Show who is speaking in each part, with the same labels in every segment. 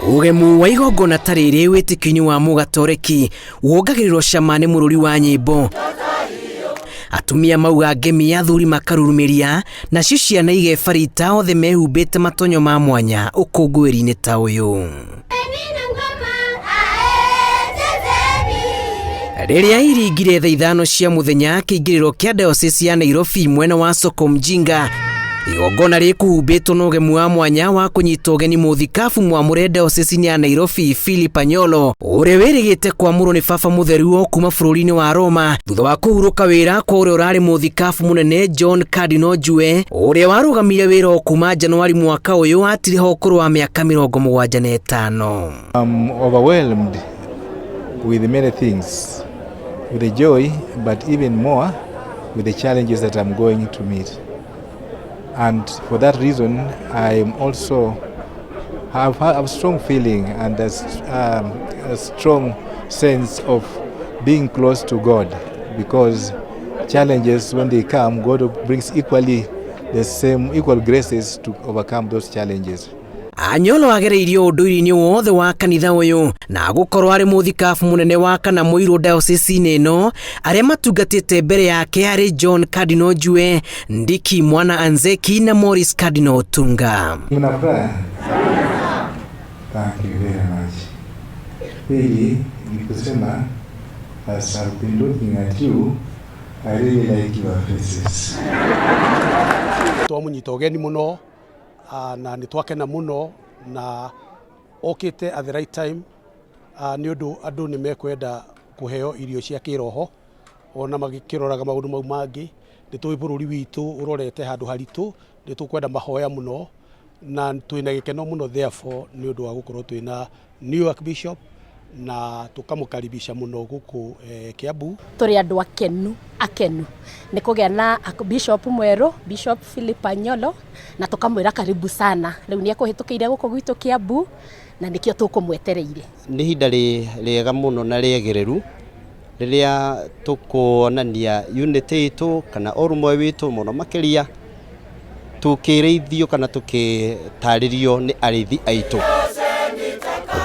Speaker 1: Ugemu wa igongona ta riri witikinyi wa mugatoreki wongagiriro cama ni mururi wa nyimbo. Atumia mauga ngemi athuri makarurumiria na ciana igebarita othe mehumbite matonyo ma mwanya ukungwiri-ini ta uyu. Riria iringire thaa 5 cia muthenya kiingiriro kia diocese ya Nairobi mwena wa Soko Mjinga, igongona rikuhumbitwo na ugemu wa mwanya wa kunyita ugeni muthikabu mwamure diocese ya Nairobi Philip Anyolo uria wirigite kwamurwo ni baba mutheru kuma bururi-ini wa Roma thutha wa kuhuruka wira kwa uria urari muthikabu munene John Cardinal Njue uria warugamire wira kuma Januari mwaka uyu atiriho ukuru wa miaka 75.
Speaker 2: I'm overwhelmed with many things, with the joy, but even more with the challenges that I'm going to meet. And for that reason, I also have a strong feeling and a strong sense of being close to God, because challenges, when they come, God brings equal graces to overcome those challenges.
Speaker 1: Anyolo agereirio unduiri-ini wothe wa kanitha uyu na gukorwo ari muthikabu munene wa kana muiru diocese-ini ino aria matungatite mbere yake ari John Cardinal Njue, Ndiki Mwana Anzeki na Morris Cardinal Otunga.
Speaker 2: Thank you very much. Really, nikusema, as I've been looking at you, I really like your faces.
Speaker 3: Twamunyita ugeni muno na nitwakena muno na okite at the right time ni undu andu ni mekwenda kuheo irio cia kiroho ona magikiroraga maundu mau mangi nitui bururi witu urorete handu haritu nitukwenda mahoya muno na twina gikeno muno therefore ni undu wa gukorwo twina new archbishop na tukamukaribisha muno guku Kiambu.
Speaker 4: Turi andu akenu ni kugia na bishop mweru Bishop Philip Anyolo na tukamwira karibu sana. Riu ni akuhitukire guku gwitu Kiambu na nikio tukumwetereire.
Speaker 5: Ni hinda riega muno na riegereru riria tukuonania unity itu kana urumwe witu muno makiria tukireithio kana tukitaririo ni arithi aitu.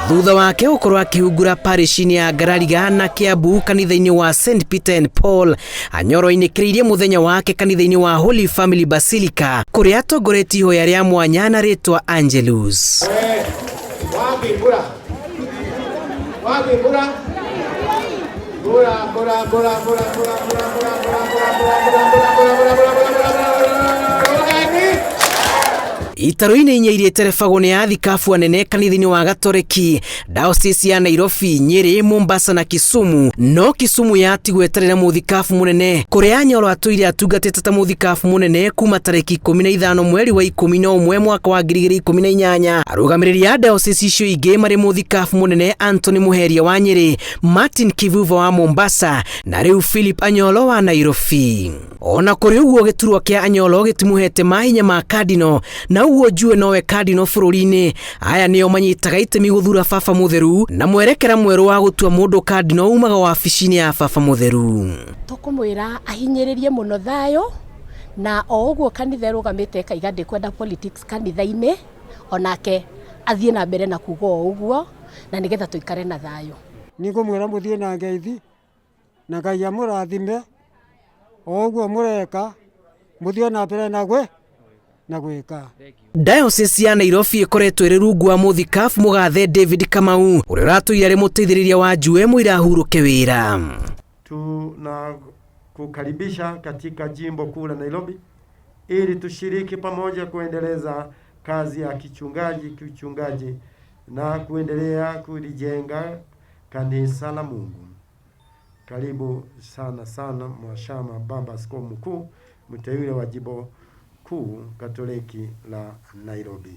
Speaker 1: Thutha wake ukorwo akihungura parish-ini ya Ngarariga na Kiambu kanitha-ini wa St Peter and Paul, Anyolo inikiririe muthenya wake kanitha-ini wa Holy Family Basilica kuria atongoretie ihoya ria mwanya na ritwa Angelus. Itaro-ini inya iria iterebagwo ni athikabu anene kanitha-ini wa Gatoreki diocese ya Nairobi, Nyeri, Mombasa na Kisumu, no Kisumu yatigwo itarĩ na muthikabu munene kuria Anyolo atũire atungatĩte ta muthikabu munene kuma tarĩki 15 mweri wa 11 mwaka wa 2018. Arũgamĩrĩri a diocese icio ingĩ marĩ muthikabu munene Anthony Muheria wa Nyeri, Martin Kivuva wa Mombasa na rĩu Philip Anyolo wa Nairobi. Ona kũrĩ ũguo gĩturwa kĩa Anyolo gĩtimuhete mahinya ma Cardinal na uguo Njue nowe Cardinal bururi-ini. Aya nĩo manyitaga itemi guthura baba mutheru na mwerekera mweru wa gutua mundu Cardinal umaga wabici-ini ya baba mutheru.
Speaker 4: Tukumwira ahinyiririe muno thayo na o uguo kanitha rugamite kaiga ndikwenda politics kanitha-ini, onake athie na mbere na kuga uguo na nigetha tuikare na thayo.
Speaker 6: Ningumwira muthie na ngeithi na Ngai amurathime o uguo mureka muthie na mbere na gwika.
Speaker 1: Diocese ya Nairobi ikoretwo iri rungu wa muthikabu mugathe David Kamau uria uratuire ari muteithĩrĩria wa Njue mwira ahuruke wira.
Speaker 7: Tunakukaribisha katika jimbo kuu la Nairobi ili tushiriki pamoja kuendeleza kazi ya kichungaji na kuendelea kulijenga kanisa la Mungu. Karibu sana Mhashamu Baba Askofu Mkuu mteule wa jimbo kuu Katoliki la Nairobi.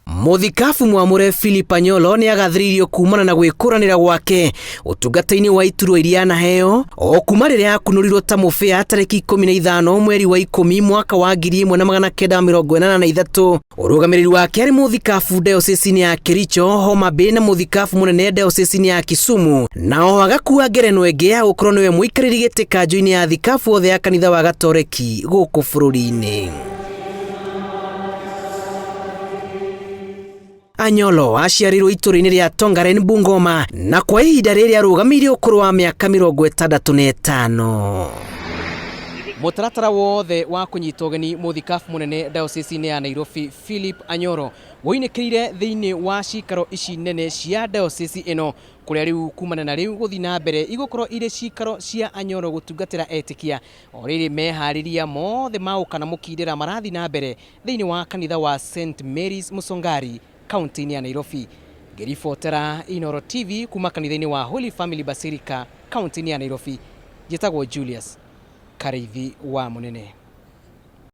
Speaker 1: Muthikabu mwamure Philip Anyolo ni agathiririo kumana na gwikuranira gwake utungata-ini wa iturwa iria anaheo o kuma riria akunurirwo ta mubia tariki 15 mweri wa 10 mwaka wa 1983. Urugamiriri wake ari muthikabu diocese-ini ya Kericho, Homa Bay na muthikabu munene diocese-ini ya Kisumu, nao agakua ngerenwa ingi ya gukorwo niwe muikariri giti kanjo-ini ya athikabu othe ya kanitha wa Gatoreki guku bururi-ini. Anyolo aciarirwo itũũra-inĩ rĩa Tongaren Bungoma na kwa ihinda rĩrĩa arũgamĩire ũkũrũ wa mĩaka 65. Mũtaratara wothe wa kũnyita ũgeni mũthikabu mũnene diocese-inĩ ya Nairobi Philip Anyolo woinĩkĩire thĩinĩ wa cikaro ici nene cia diocese ĩno, kũrĩa rĩu kumana na rĩu gũthiĩ na mbere igũkorwo irĩ cikaro cia Anyolo gũtungatĩra etĩkia o rĩrĩ meharĩria mothe ma gũkana mũkindĩra marathiĩ na mbere thĩinĩ wa kanitha wa St Mary's Musongari kaunti-inĩ ya Nairobi. Ngĩribotera Inooro TV kuma kanitha-inĩ wa Holy Family Basilica kaunti-inĩ ya Nairobi. Njĩtagwo Julius Kareithi wa Munene.